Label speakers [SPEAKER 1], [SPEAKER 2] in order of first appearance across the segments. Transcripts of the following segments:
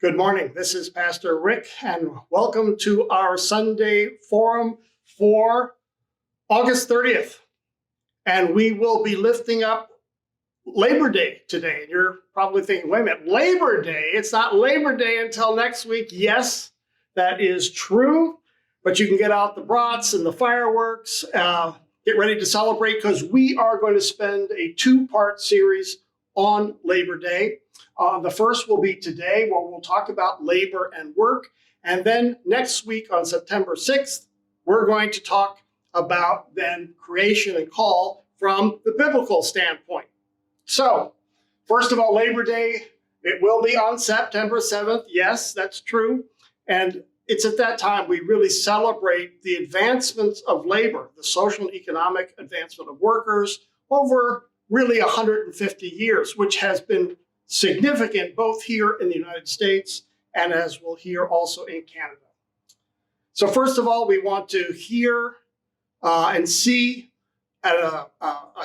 [SPEAKER 1] Good morning. This is Pastor Rick, and welcome to our Sunday Forum for August 30th. And we will be lifting up Labor Day today. And you're probably thinking, wait a minute, Labor Day? It's not Labor Day until next week. Yes, that is true. But you can get out the brats and the fireworks, get ready to celebrate, because we are going to spend a two-part series on Labor Day. The first will be today, where we'll talk about labor and work. And then next week on September 6th, we're going to talk about then creation and call from the biblical standpoint. So, first of all, Labor Day, it will be on September 7th. Yes, that's true. And it's at that time we really celebrate the advancements of labor, the social and economic advancement of workers over really 150 years, which has been significant both here in the United States and, as we'll hear, also in Canada. So first of all, we want to hear and see a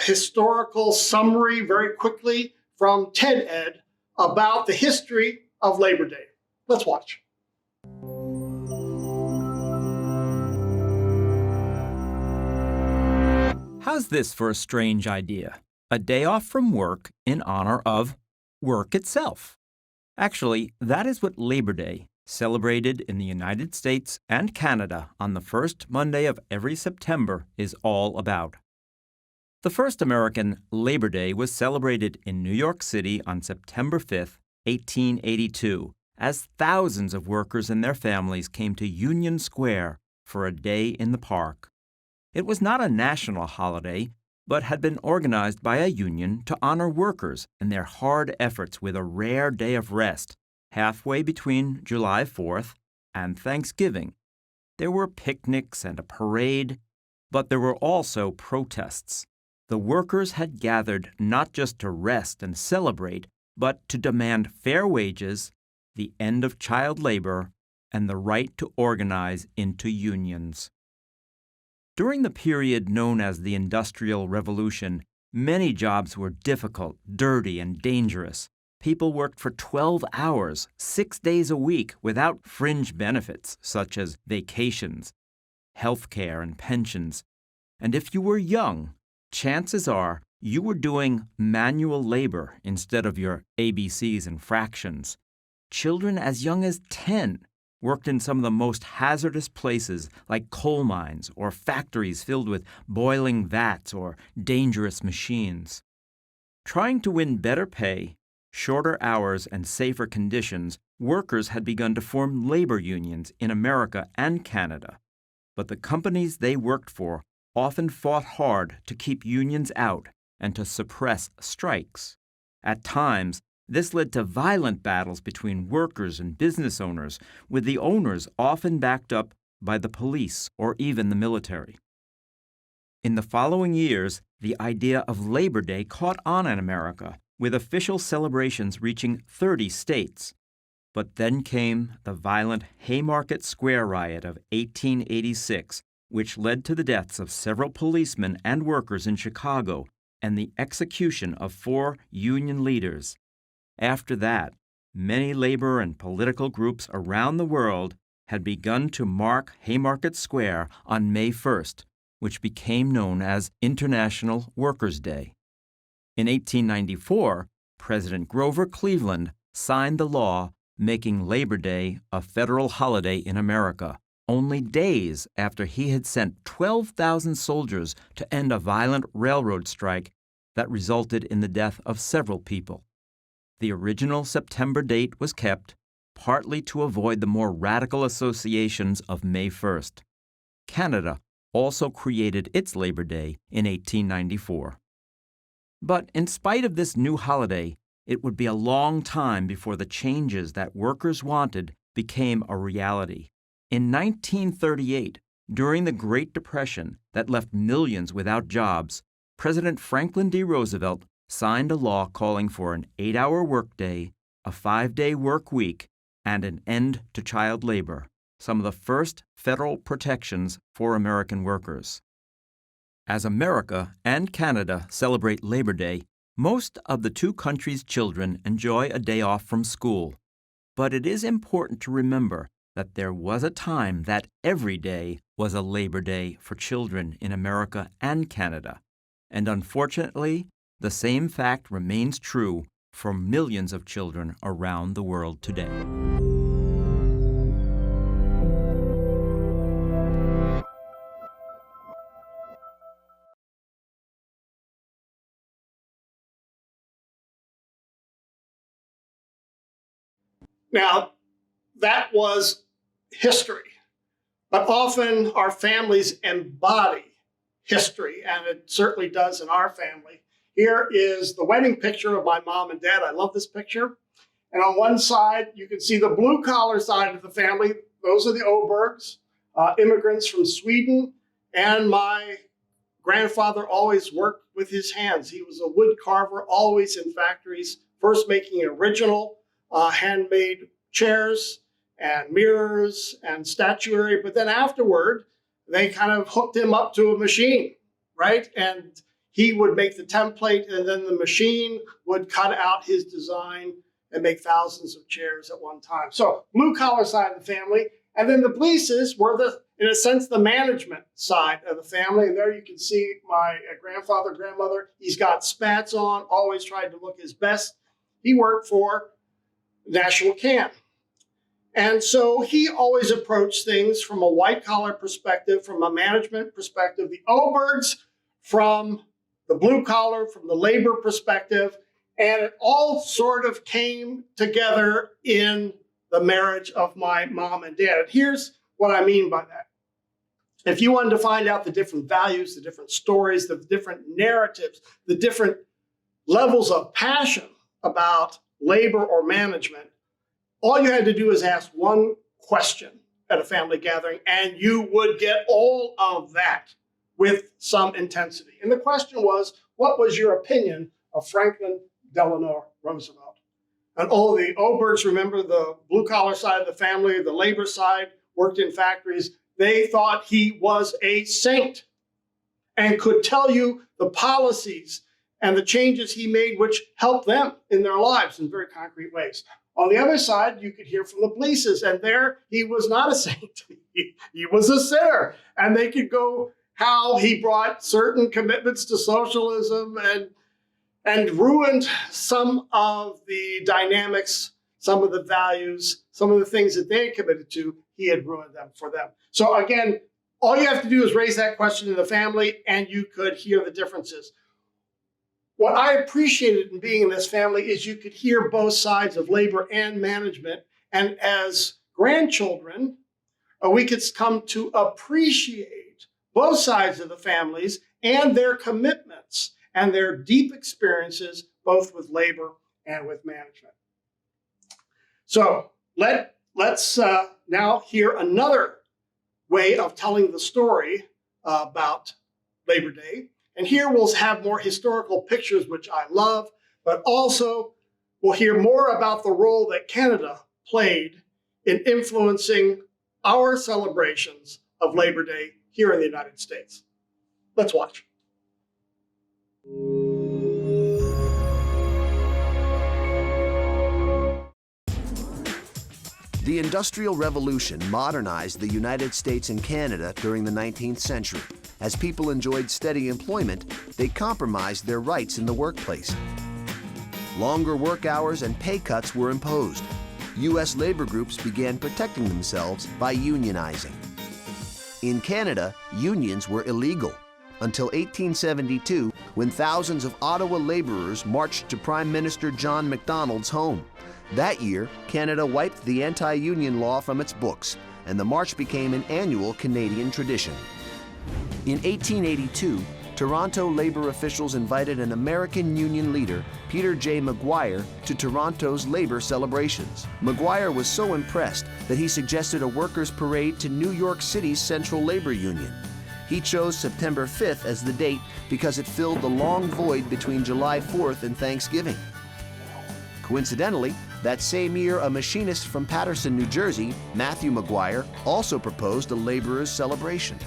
[SPEAKER 1] historical summary very quickly from Ted Ed about the history of Labor Day. Let's watch.
[SPEAKER 2] How's this for a strange idea? A day off from work in honor of work itself. Actually, that is what Labor Day, celebrated in the United States and Canada on the first Monday of every September, is all about. The first American Labor Day was celebrated in New York City on September 5, 1882, as thousands of workers and their families came to Union Square for a day in the park. It was not a national holiday, but had been organized by a union to honor workers and their hard efforts with a rare day of rest, halfway between July 4th and Thanksgiving. There were picnics and a parade, but there were also protests. The workers had gathered not just to rest and celebrate, but to demand fair wages, the end of child labor, and the right to organize into unions. During the period known as the Industrial Revolution, many jobs were difficult, dirty, and dangerous. People worked for 12 hours, 6 days a week, without fringe benefits such as vacations, health care, and pensions. And if you were young, chances are you were doing manual labor instead of your ABCs and fractions. Children as young as 10 worked in some of the most hazardous places like coal mines or factories filled with boiling vats or dangerous machines. Trying to win better pay, shorter hours, and safer conditions, workers had begun to form labor unions in America and Canada. But the companies they worked for often fought hard to keep unions out and to suppress strikes. At times, this led to violent battles between workers and business owners, with the owners often backed up by the police or even the military. In the following years, the idea of Labor Day caught on in America, with official celebrations reaching 30 states. But then came the violent Haymarket Square riot of 1886, which led to the deaths of several policemen and workers in Chicago and the execution of 4 union leaders. After that, many labor and political groups around the world had begun to mark Haymarket Square on May 1st, which became known as International Workers' Day. In 1894, President Grover Cleveland signed the law making Labor Day a federal holiday in America, only days after he had sent 12,000 soldiers to end a violent railroad strike that resulted in the death of several people. The original September date was kept, partly to avoid the more radical associations of May 1st. Canada also created its Labor Day in 1894. But in spite of this new holiday, it would be a long time before the changes that workers wanted became a reality. In 1938, during the Great Depression that left millions without jobs, President Franklin D. Roosevelt signed a law calling for an 8-hour workday, a 5-day work week, and an end to child labor, some of the first federal protections for American workers. As America and Canada celebrate Labor Day, most of the two countries' children enjoy a day off from school. But it is important to remember that there was a time that every day was a Labor Day for children in America and Canada. And unfortunately, the same fact remains true for millions of children around the world today.
[SPEAKER 1] Now, that was history, but often our families embody history, and it certainly does in our family. Here is the wedding picture of my mom and dad. I love this picture. And on one side, you can see the blue-collar side of the family. Those are the Obergs, immigrants from Sweden. And my grandfather always worked with his hands. He was a wood carver, always in factories, first making original handmade chairs and mirrors and statuary. But then afterward, they kind of hooked him up to a machine, right? And he would make the template, and then the machine would cut out his design and make thousands of chairs at one time. So blue-collar side of the family. And then the Blieses were, in a sense, the management side of the family. And there you can see my grandfather, grandmother. He's got spats on, always tried to look his best. He worked for National Can. And so he always approached things from a white-collar perspective, from a management perspective. The Obergs from the blue-collar, from the labor perspective. And it all sort of came together in the marriage of my mom and dad. And here's what I mean by that. If you wanted to find out the different values, the different stories, the different narratives, the different levels of passion about labor or management, all you had to do is ask one question at a family gathering, and you would get all of that with some intensity. And the question was, what was your opinion of Franklin Delano Roosevelt? And all the Obergs, remember the blue-collar side of the family, the labor side, worked in factories. They thought he was a saint and could tell you the policies and the changes he made, which helped them in their lives in very concrete ways. On the other side, you could hear from the Blieses, and there he was not a saint. He was a sinner. And they could go how he brought certain commitments to socialism and ruined some of the dynamics, some of the values, some of the things that they had committed to. He had ruined them for them. So again, all you have to do is raise that question in the family, and you could hear the differences. What I appreciated in being in this family is you could hear both sides of labor and management. And as grandchildren, we could come to appreciate both sides of the families and their commitments and their deep experiences, both with labor and with management. So let's now hear another way of telling the story about Labor Day. And here we'll have more historical pictures, which I love, but also we'll hear more about the role that Canada played in influencing our celebrations of Labor Day here in the United States. Let's watch.
[SPEAKER 3] The Industrial Revolution modernized the United States and Canada during the 19th century. As people enjoyed steady employment, they compromised their rights in the workplace. Longer work hours and pay cuts were imposed. U.S. labor groups began protecting themselves by unionizing. In Canada, unions were illegal until 1872, when thousands of Ottawa laborers marched to Prime Minister John Macdonald's home. That year, Canada wiped the anti-union law from its books, and the march became an annual Canadian tradition. In 1882, Toronto labor officials invited an American union leader, Peter J. Maguire, to Toronto's labor celebrations. Maguire was so impressed that he suggested a workers' parade to New York City's Central Labor Union. He chose September 5th as the date because it filled the long void between July 4th and Thanksgiving. Coincidentally, that same year, a machinist from Paterson, New Jersey, Matthew Maguire, also proposed a laborers' celebration.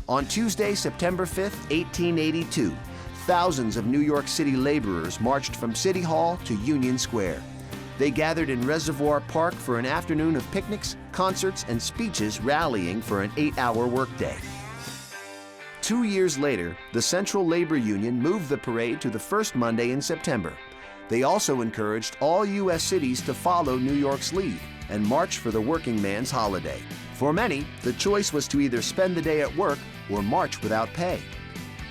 [SPEAKER 3] On Tuesday, September 5, 1882, thousands of New York City laborers marched from City Hall to Union Square. They gathered in Reservoir Park for an afternoon of picnics, concerts, and speeches rallying for an 8-hour workday. 2 years later, the Central Labor Union moved the parade to the first Monday in September. They also encouraged all U.S. cities to follow New York's lead and march for the working man's holiday. For many, the choice was to either spend the day at work or march without pay.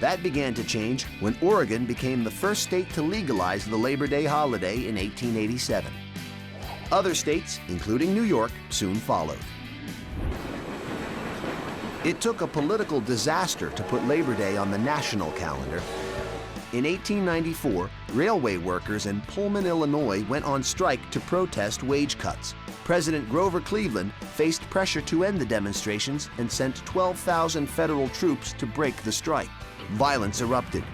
[SPEAKER 3] That began to change when Oregon became the first state to legalize the Labor Day holiday in 1887. Other states, including New York, soon followed. It took a political disaster to put Labor Day on the national calendar. In 1894, railway workers in Pullman, Illinois went on strike to protest wage cuts. President Grover Cleveland faced pressure to end the demonstrations and sent 12,000 federal troops to break the strike. Violence erupted.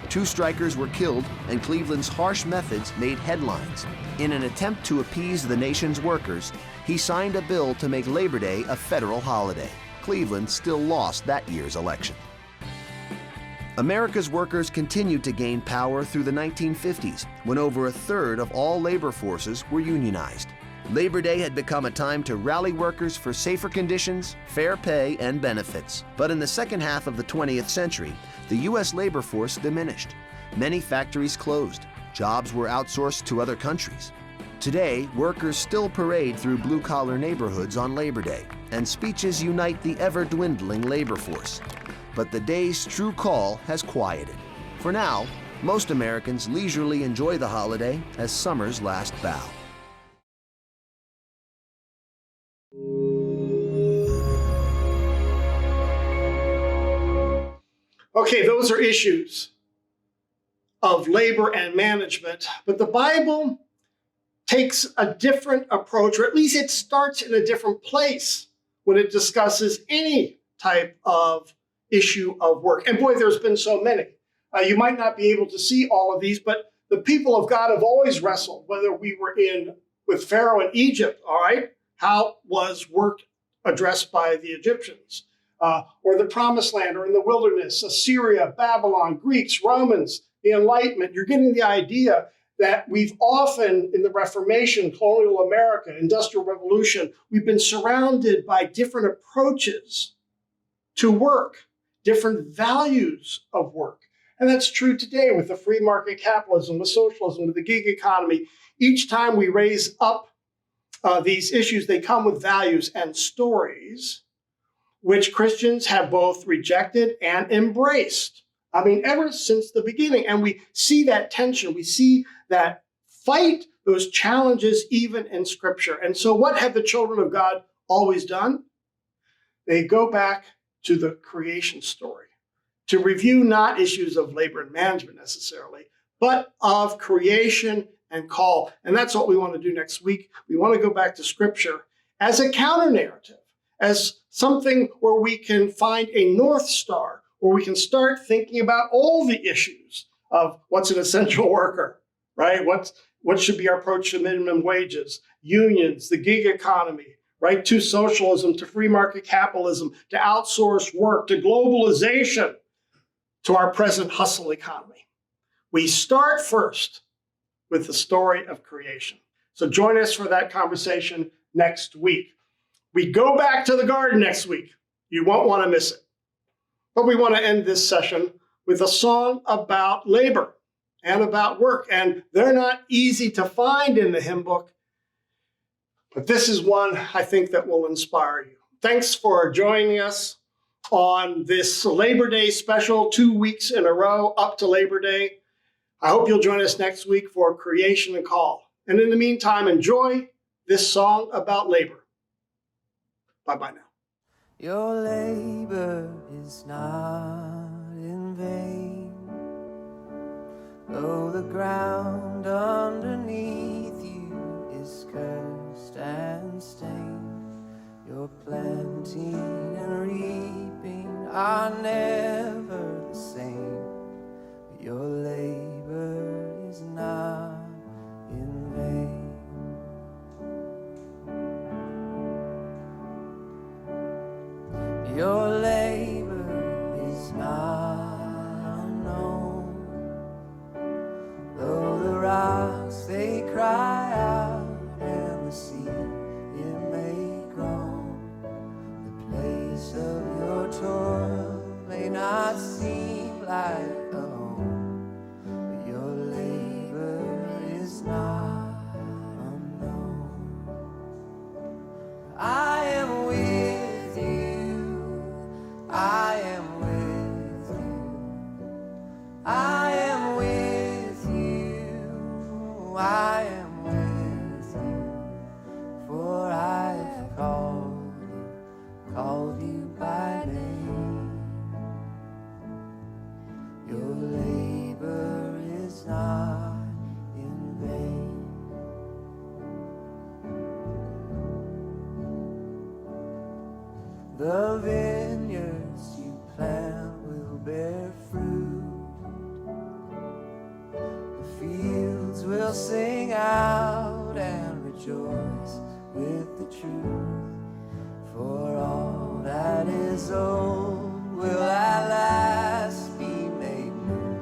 [SPEAKER 3] 2 strikers were killed, and Cleveland's harsh methods made headlines. In an attempt to appease the nation's workers, he signed a bill to make Labor Day a federal holiday. Cleveland still lost that year's election. America's workers continued to gain power through the 1950s, when over a third of all labor forces were unionized. Labor Day had become a time to rally workers for safer conditions, fair pay, and benefits. But in the second half of the 20th century, the U.S. labor force diminished. Many factories closed. Jobs were outsourced to other countries. Today, workers still parade through blue-collar neighborhoods on Labor Day, and speeches unite the ever-dwindling labor force. But the day's true call has quieted. For now, most Americans leisurely enjoy the holiday as summer's last bow.
[SPEAKER 1] Okay, those are issues of labor and management, but the Bible takes a different approach, or at least it starts in a different place when it discusses any type of issue of work. And boy, there's been so many. You might not be able to see all of these, but the people of God have always wrestled, whether we were with Pharaoh in Egypt, all right? How was work addressed by the Egyptians? Or the Promised Land, or in the wilderness, Assyria, Babylon, Greeks, Romans, the Enlightenment. You're getting the idea that we've often, in the Reformation, colonial America, Industrial Revolution, we've been surrounded by different approaches to work, different values of work. And that's true today with the free market capitalism, with socialism, with the gig economy. Each time we raise up these issues, they come with values and stories which Christians have both rejected and embraced. I mean, ever since the beginning. And we see that tension. We see that fight, those challenges, even in Scripture. And so what have the children of God always done? They go back to the creation story to review not issues of labor and management necessarily, but of creation and call. And that's what we want to do next week. We want to go back to Scripture as a counter-narrative, as something where we can find a North Star, where we can start thinking about all the issues of what's an essential worker, right? What should be our approach to minimum wages, unions, the gig economy, right? To socialism, to free market capitalism, to outsourced work, to globalization, to our present hustle economy. We start first with the story of creation. So join us for that conversation next week. We go back to the garden next week. You won't want to miss it. But we want to end this session with a song about labor and about work. And they're not easy to find in the hymn book, but this is one I think that will inspire you. Thanks for joining us on this Labor Day special, 2 weeks in a row up to Labor Day. I hope you'll join us next week for Creation and Call. And in the meantime, enjoy this song about labor. Bye-bye now.
[SPEAKER 4] Your labor is not in vain, though the ground underneath you is cursed and stained. Your planting and reaping are never the same, but your labor is not in vain. Your labor is not unknown, though the rocks they cry out life alone, but your labor is not unknown. I am with you, I am with you, I am with you, I am with you, for I have called you by name. Your labor is not in vain. The vineyards you plant will bear fruit. The fields will sing out and rejoice with the truth. For all that is old will at last be made new.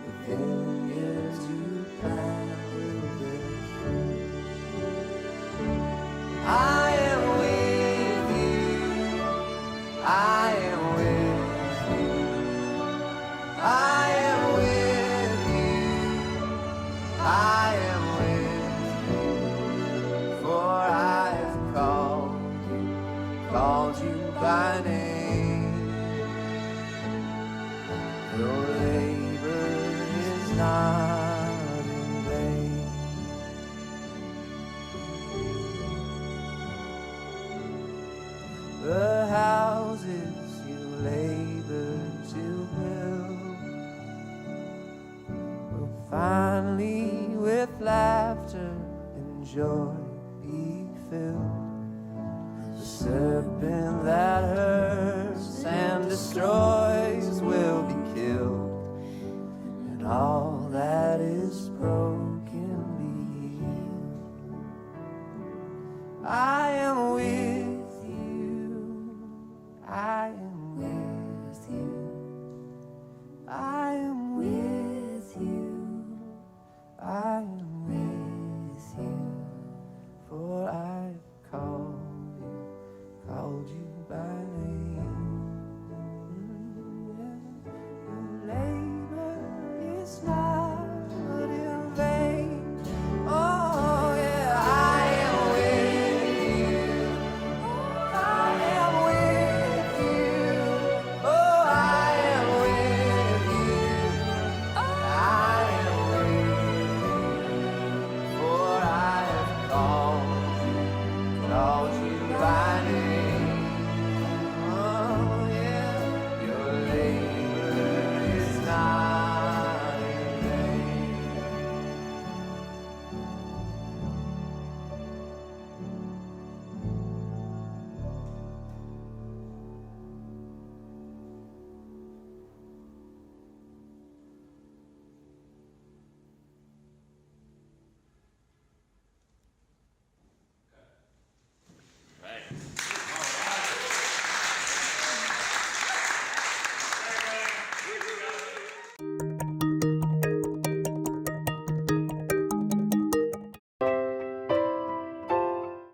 [SPEAKER 4] The vineyards you plant will bear fruit. I am with you, I am with you, I am with you, I am with you, for I have called you by name. Your labor is not in vain. The houses you labor to build will finally with laughter and joy be filled. The serpent that hurts and destroys